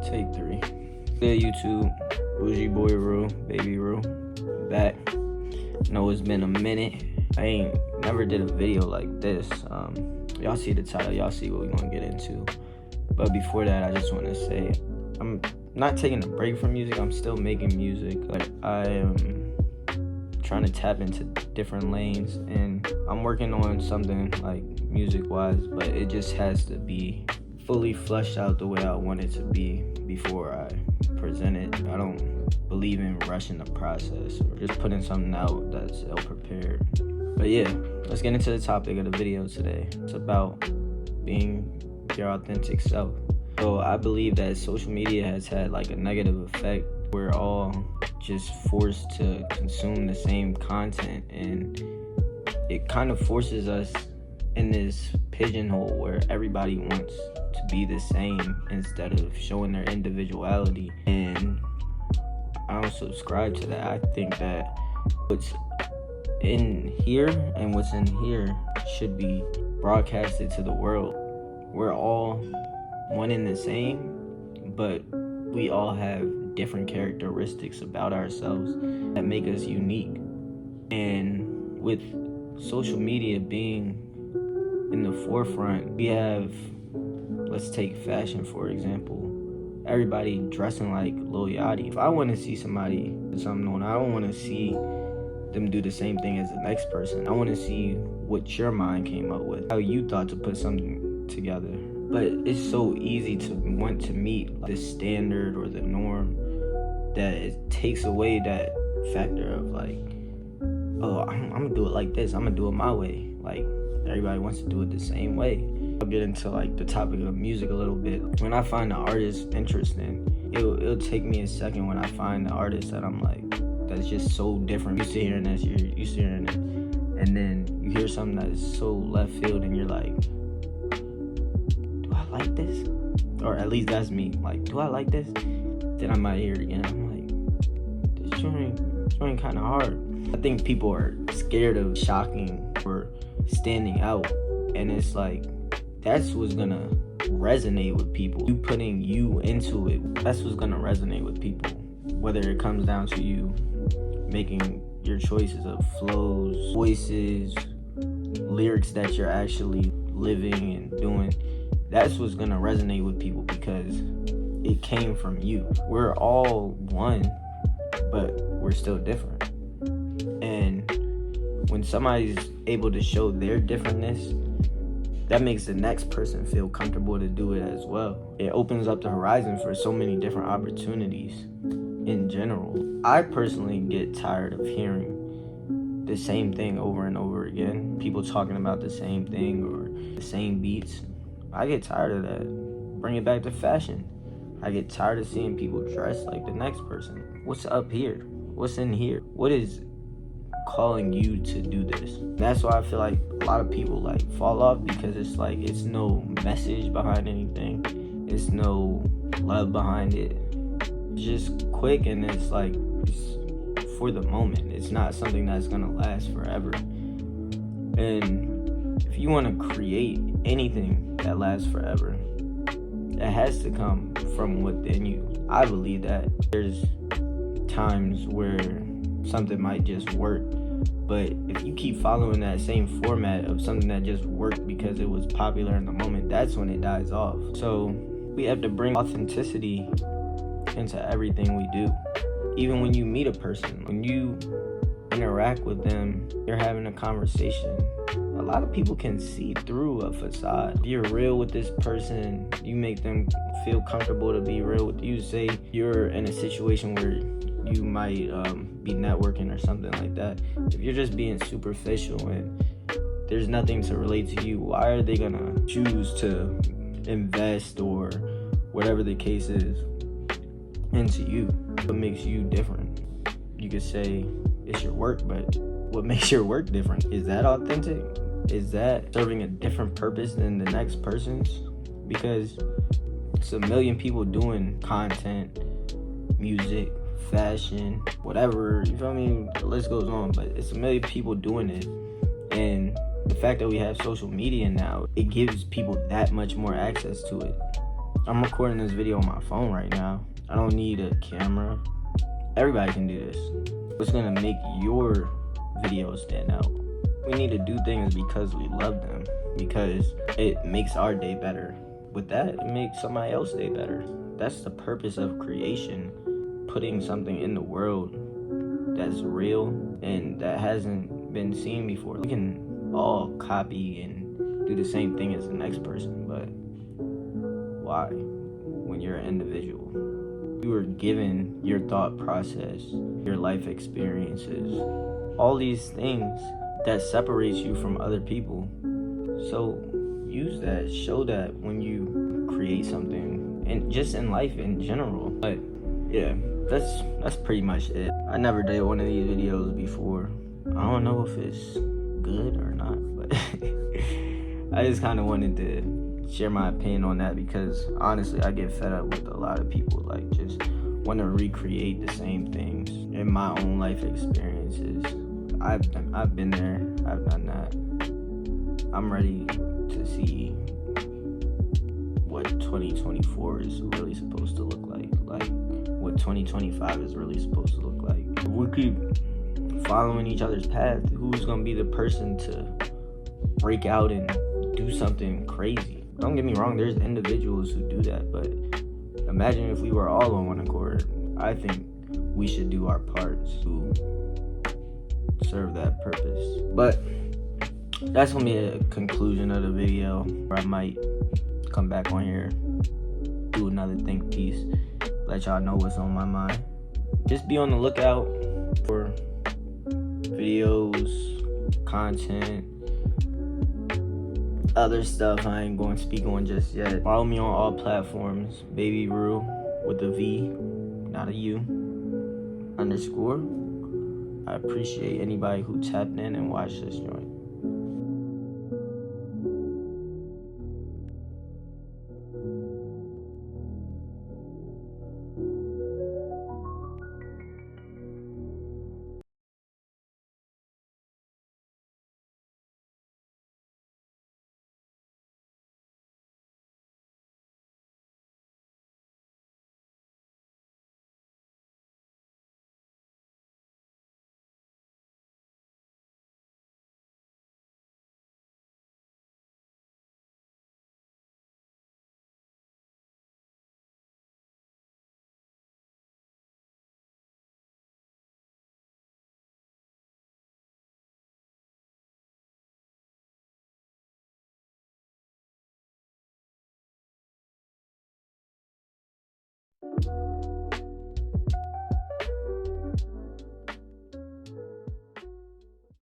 Take 3. Yeah, YouTube, Bougie Boy Rue, Baby Rue, back. Know it's been a minute. I ain't never did a video like this. Y'all see the title, y'all see what we gonna get into. But before that, I just want to say I'm not taking a break from music. I'm still making music. Like, I am trying to tap into different lanes, and I'm working on something like music-wise, but it just has to be fully fleshed out the way I want it to be before I present it. I don't believe in rushing the process or just putting something out that's ill-prepared. But yeah, let's get into the topic of the video today. It's about being your authentic self. So I believe that social media has had like a negative effect. We're all just forced to consume the same content, and it kind of forces us in this pigeonhole where everybody wants to be the same instead of showing their individuality. And I don't subscribe to that. I think that what's in here and what's in here should be broadcasted to the world. We're all one and the same, but we all have different characteristics about ourselves that make us unique. And with social media being in the forefront, we have, let's take fashion for example. Everybody dressing like Lil Yachty. If I want to see somebody do something on, I don't want to see them do the same thing as the next person. I want to see what your mind came up with, how you thought to put something together. But it's so easy to want to meet the standard or the norm that it takes away that factor of like, oh, I'm gonna do it like this, I'm gonna do it my way. Like, everybody wants to do it the same way. I'll get into like the topic of music a little bit. When I find the artist interesting, it'll take me a second when I find the artist that I'm like, that's just so different. You sit hearing this, you sit hearing it, and then you hear something that is so left field, and you're like, do I like this? Or at least that's me. Like, do I like this? Then I might hear it again. I'm like, this joint kind of hard. I think people are scared of shocking or standing out, and it's like, that's what's gonna resonate with people. You putting you into it, that's what's gonna resonate with people. Whether it comes down to you making your choices of flows, voices, lyrics that you're actually living and doing, that's what's gonna resonate with people because it came from you. We're all one, but we're still different. And when somebody's able to show their differentness, that makes the next person feel comfortable to do it as well. It opens up the horizon for so many different opportunities in general. I personally get tired of hearing the same thing over and over again. People talking about the same thing or the same beats. I get tired of that. Bring it back to fashion. I get tired of seeing people dress like the next person. What's up here? What's in here? What is calling you to do this? That's why I feel like a lot of people like fall off, because it's like, it's no message behind anything. It's no love behind it. It's just quick, and it's like, it's for the moment. It's not something that's gonna last forever. And if you want to create anything that lasts forever, it has to come from within you. I believe that there's times where something might just work, but if you keep following that same format of something that just worked because it was popular in the moment, that's when it dies off. So we have to bring authenticity into everything we do. Even when you meet a person, when you interact with them, you're having a conversation, a lot of people can see through a facade. If you're real with this person, you make them feel comfortable to be real with you. Say you're in a situation where you might be networking or something like that. If you're just being superficial and there's nothing to relate to you, why are they gonna choose to invest or whatever the case is into you? What makes you different? You could say it's your work, but what makes your work different? Is that authentic? Is that serving a different purpose than the next person's? Because it's a million people doing content, music, fashion, whatever, you feel me? The list goes on, but it's a million people doing it. And the fact that we have social media now, it gives people that much more access to it. I'm recording this video on my phone right now. I don't need a camera. Everybody can do this. What's gonna make your video stand out? We need to do things because we love them, because it makes our day better. With that, it makes somebody else's day better. That's the purpose of creation, putting something in the world that's real and that hasn't been seen before. We can all copy and do the same thing as the next person, but why? When you're an individual, you were given your thought process, your life experiences, all these things that separates you from other people. So use that, show that when you create something, and just in life in general. But yeah, that's pretty much it. I never did one of these videos before. I don't know if it's good or not, but I just kind of wanted to share my opinion on that, because honestly I get fed up with a lot of people like just want to recreate the same things in my own life experiences. I've been there, I've done that. I'm ready to see what 2024 is really supposed to look like what 2025 is really supposed to look like. If we keep following each other's path, who's gonna be the person to break out and do something crazy? Don't get me wrong, there's individuals who do that, but imagine if we were all on one accord. I think we should do our parts to serve that purpose. But that's gonna be a conclusion of the video, where I might come back on here, do another think piece, let y'all know what's on my mind. Just be on the lookout for videos, content, other stuff I ain't going to speak on just yet. Follow me on all platforms, Baby Rue with a V, not a U, _. I appreciate anybody who tapped in and watched this joint.